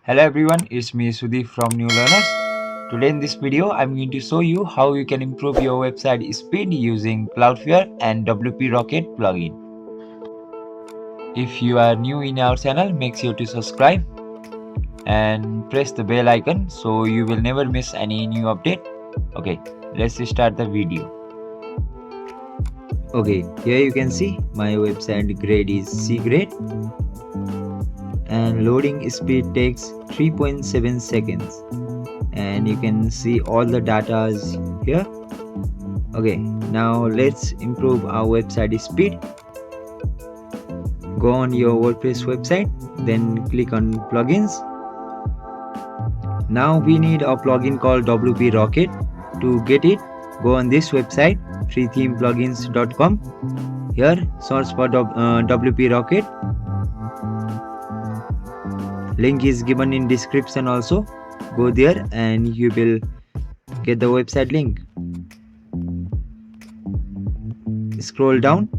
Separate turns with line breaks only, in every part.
Hello everyone, it's me Sudeep from New Learners. Today in this video, I'm going to show you how you can improve your website speed using CLOUDFLARE and WPROCKET plugin. If you are new in our channel, make sure to subscribe and press the bell icon so you will never miss any new update. Okay, let's start the video. Okay, here you can see my website grade is C grade and loading speed takes 3.7 seconds, and you can see all the data here. Okay, now let's improve our website speed. Go on your WordPress website, then click on plugins. Now we need a plugin called WPROCKET. To get it, go on this website freethemeplugins.com. Here search for WPROCKET. Link is given in description also. Go there and you will get the website link. Scroll down.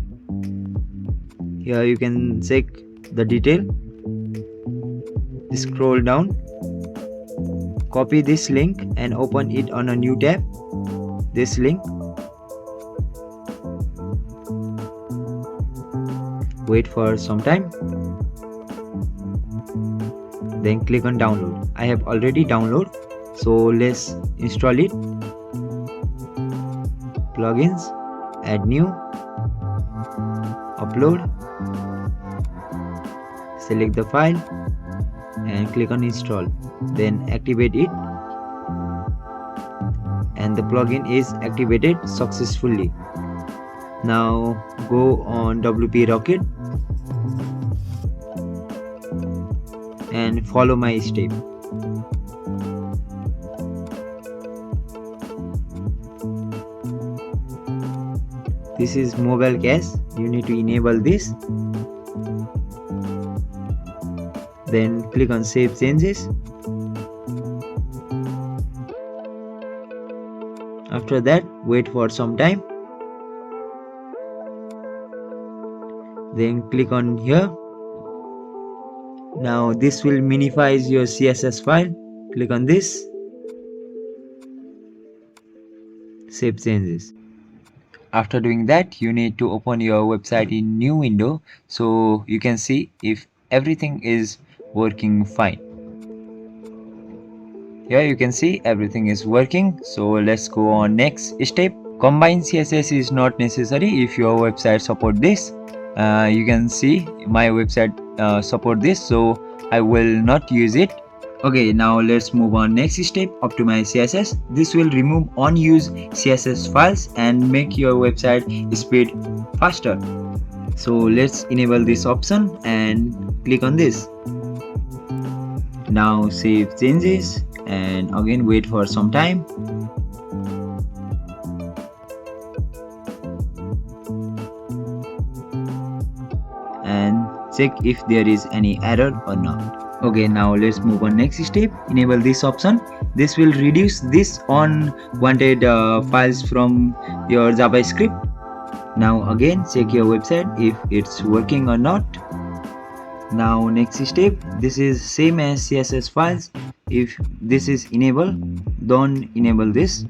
Here you can check the detail. Scroll down. Copy this link and open it on a new tab. This link. Wait for some time. Then click on download. I have already downloaded, so let's install it. Plugins, add new, upload, select the file and click on install. Then activate it, and the plugin is activated successfully. Now go on WPROCKET and follow my step. This is mobile cache. You need to enable this. Then click on save changes. After that, wait for some time. Then click on here. Now this will minify your CSS file. Click on this. Save changes. After doing that, you need to open your website in new window so you can see if everything is working fine. Here you can see everything is working. So let's go on next step. Combined CSS is not necessary if your website support this. You can see my website support this, so I will not use it. Okay, now let's move on next step. Optimize CSS. This will remove unused CSS files and make your website speed faster. So let's enable this option and click on this. Now save changes and again wait for some time. And check if there is any error or not. Okay, now let's move on next step. Enable this option. This will reduce this unwanted files from your JavaScript. Now again check your website if it's working or not. Now next step, this is same as CSS files. If this is enabled, don't enable this.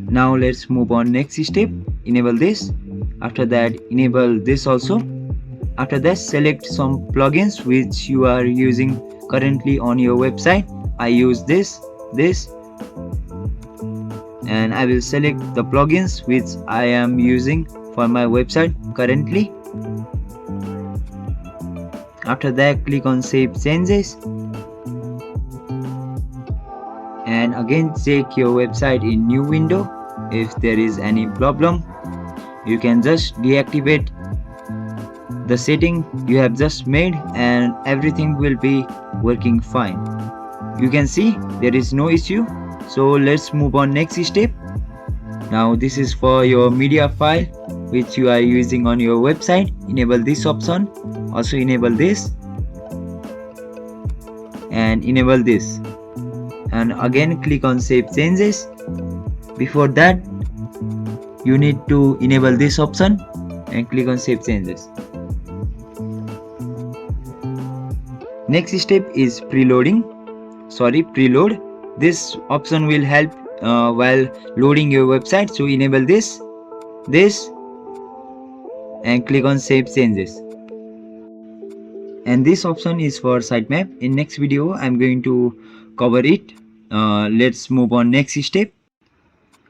Now let's move on next step. Enable this. After that, enable this also. After that, select some plugins which you are using currently on your website. I use this, and I will select the plugins which I am using for my website currently. After that, click on save changes and again check your website in new window. If there is any problem, you can just deactivate the setting you have just made and everything will be working fine. You can see there is no issue. So let's move on next step. Now this is for your media file which you are using on your website. Enable this option. Also enable this and enable this, and again click on save changes. Before that, you need to enable this option and click on save changes. Next step is preload. This option will help while loading your website, so enable this and click on save changes. And this option is for sitemap. In next video I'm going to cover it. Let's move on next step.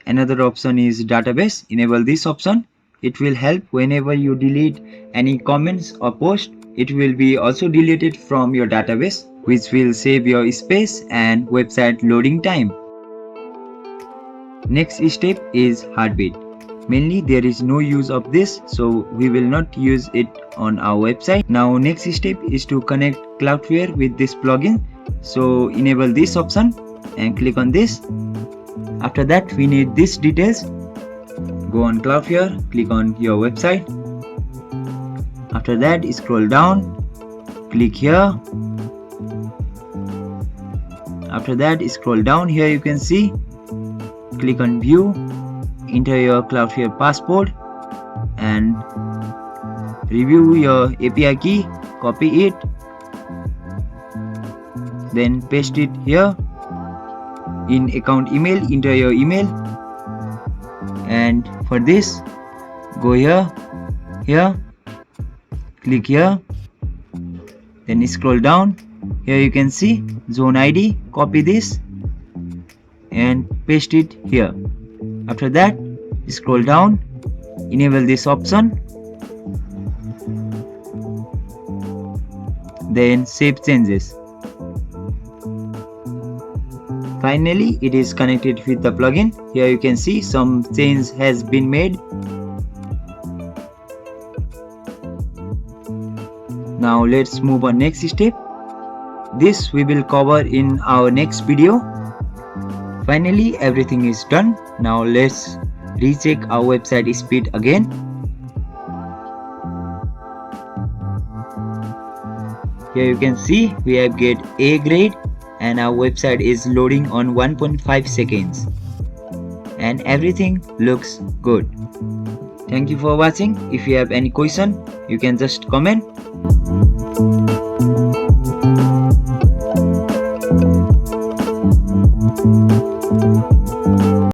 Another option is database. Enable this option. It will help whenever you delete any comments or post. It will be also deleted from your database, which will save your space and website loading time. Next step is heartbeat. Mainly there is no use of this, so we will not use it on our website. Now next step is to connect CLOUDFLARE with this plugin. So enable this option and click on this. After that we need these details. Go on CLOUDFLARE, click on your website. After that scroll down, click here. After that scroll down, here you can see, click on view, enter your CLOUDFLARE passport and review your API key, copy it, then paste it here. In account email, enter your email, and for this go here, click here, then scroll down. Here you can see zone ID, copy this and paste it here. After that scroll down, enable this option, then save changes. Finally it is connected with the plugin. Here you can see some change has been made. Now let's move on next step. This we will cover in our next video. Finally everything is done. Now let's recheck our website speed again. Here you can see we have get A grade and our website is loading on 1.5 seconds and everything looks good. Thank you for watching. If you have any question you can just comment.